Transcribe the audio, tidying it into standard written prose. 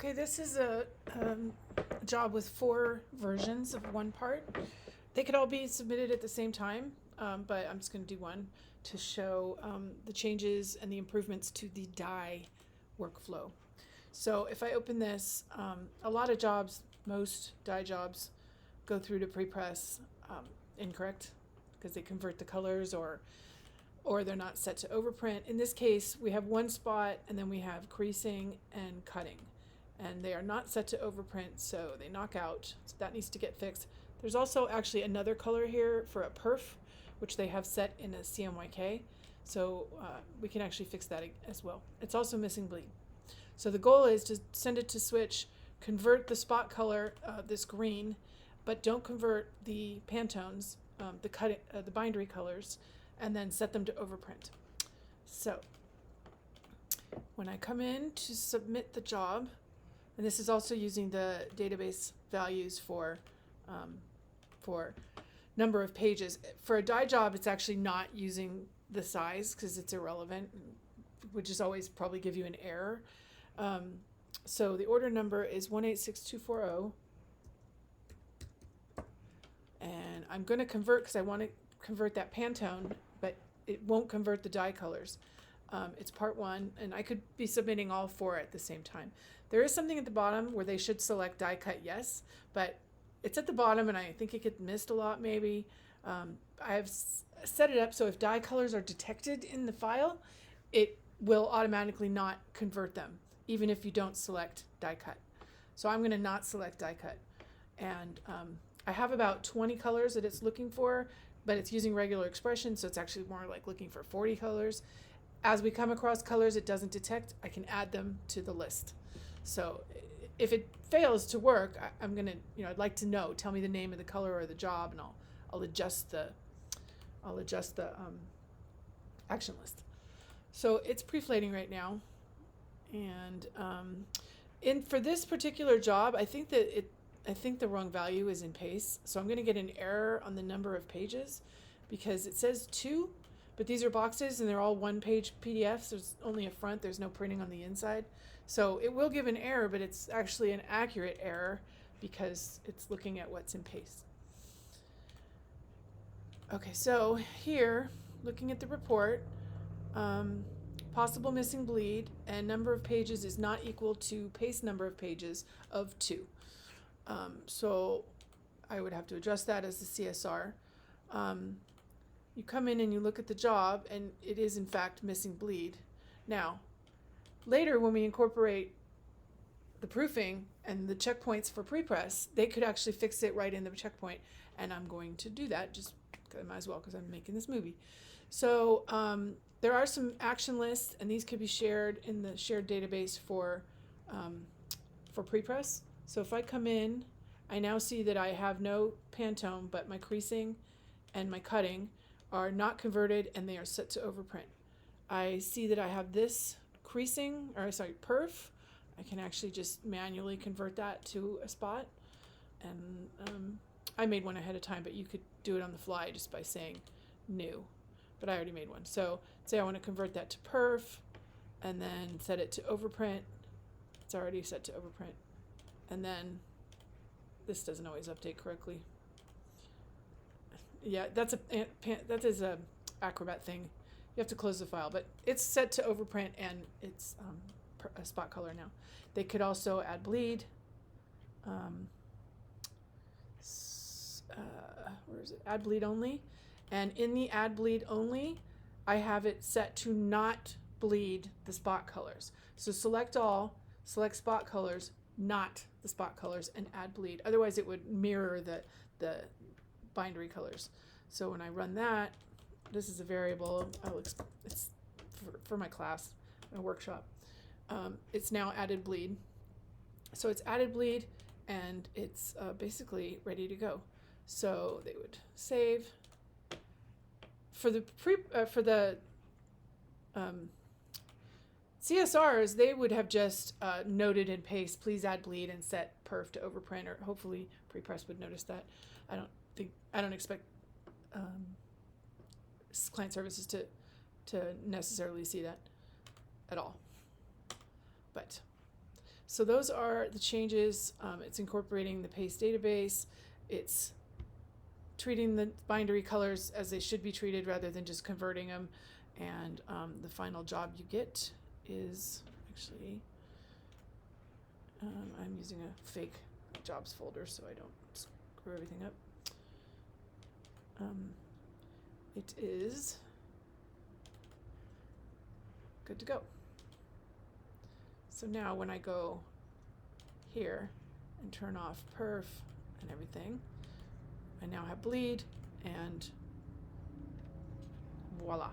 Okay, this is a job with 4 versions of one part. They could all be submitted at the same time, but I'm just going to do one to show the changes and the improvements to the die workflow. So if I open this, a lot of jobs, most die jobs, go through to prepress incorrect because they convert the colors or they're not set to overprint. In this case, we have one spot and then we have creasing and cutting. And they are not set to overprint, so they knock out. So that needs to get fixed. There's also actually another color here for a perf, which they have set in a CMYK. So we can actually fix that as well. It's also missing bleed. So the goal is to send it to switch, convert the spot color, this green, but don't convert the Pantones, the bindery colors, and then set them to overprint. So when I come in to submit the job, and this is also using the database values for number of pages. For a die job, it's actually not using the size because it's irrelevant, which is always probably give you an error. So the order number is 186240. And I'm going to convert because I want to convert that Pantone, but it won't convert the die colors. It's part 1, and I could be submitting all 4 at the same time. There is something at the bottom where they should select die cut yes, but it's at the bottom and I think it gets missed a lot maybe. I have set it up so if die colors are detected in the file, it will automatically not convert them, even if you don't select die cut. So I'm going to not select die cut. And I have about 20 colors that it's looking for, but it's using regular expression, so it's actually more like looking for 40 colors. As we come across colors it doesn't detect, I can add them to the list. So if it fails to work, I'm gonna, I'd like to know. Tell me the name of the color or the job, and I'll adjust the action list. So it's preflating right now, and for this particular job, I think the wrong value is in pace. So I'm gonna get an error on the number of pages because it says 2. But these are boxes and they're all 1-page PDFs. There's only a front, there's no printing on the inside. So it will give an error, but it's actually an accurate error because it's looking at what's in pace. Okay, so here, looking at the report, possible missing bleed and number of pages is not equal to paste number of pages of 2. So I would have to adjust that as the CSR. You come in and you look at the job and it is in fact missing bleed. Now, later when we incorporate the proofing and the checkpoints for prepress, they could actually fix it right in the checkpoint, and I'm going to do that, just I might as well because I'm making this movie. So there are some action lists, and these could be shared in the shared database for prepress. So if I come in, I now see that I have no Pantone, but my creasing and my cutting are not converted and they are set to overprint. I see that I have this perf. I can actually just manually convert that to a spot. And I made one ahead of time, but you could do it on the fly just by saying new. But I already made one. So say I want to convert that to perf and then set it to overprint. It's already set to overprint. And then this doesn't always update correctly. Yeah, that is a Acrobat thing. You have to close the file, but it's set to overprint and it's a spot color now. They could also add bleed. Where is it? Add bleed only. And in the add bleed only, I have it set to not bleed the spot colors. So select all, select spot colors, not the spot colors, and add bleed. Otherwise it would mirror the bindery colors. So when I run that, this is a variable. It's for my class, my workshop. It's now added bleed. So it's added bleed, and it's basically ready to go. So they would save. For the CSRs, they would have just noted in paste, please add bleed and set perf to overprint, or hopefully prepress would notice that. I don't expect client services to necessarily see that at all. But So those are the changes. It's incorporating the PACE database. It's treating the bindery colors as they should be treated rather than just converting them. And the final job you get is actually, I'm using a fake jobs folder so I don't screw everything up. It is good to go. So now when I go here and turn off perf and everything, I now have bleed, and voila.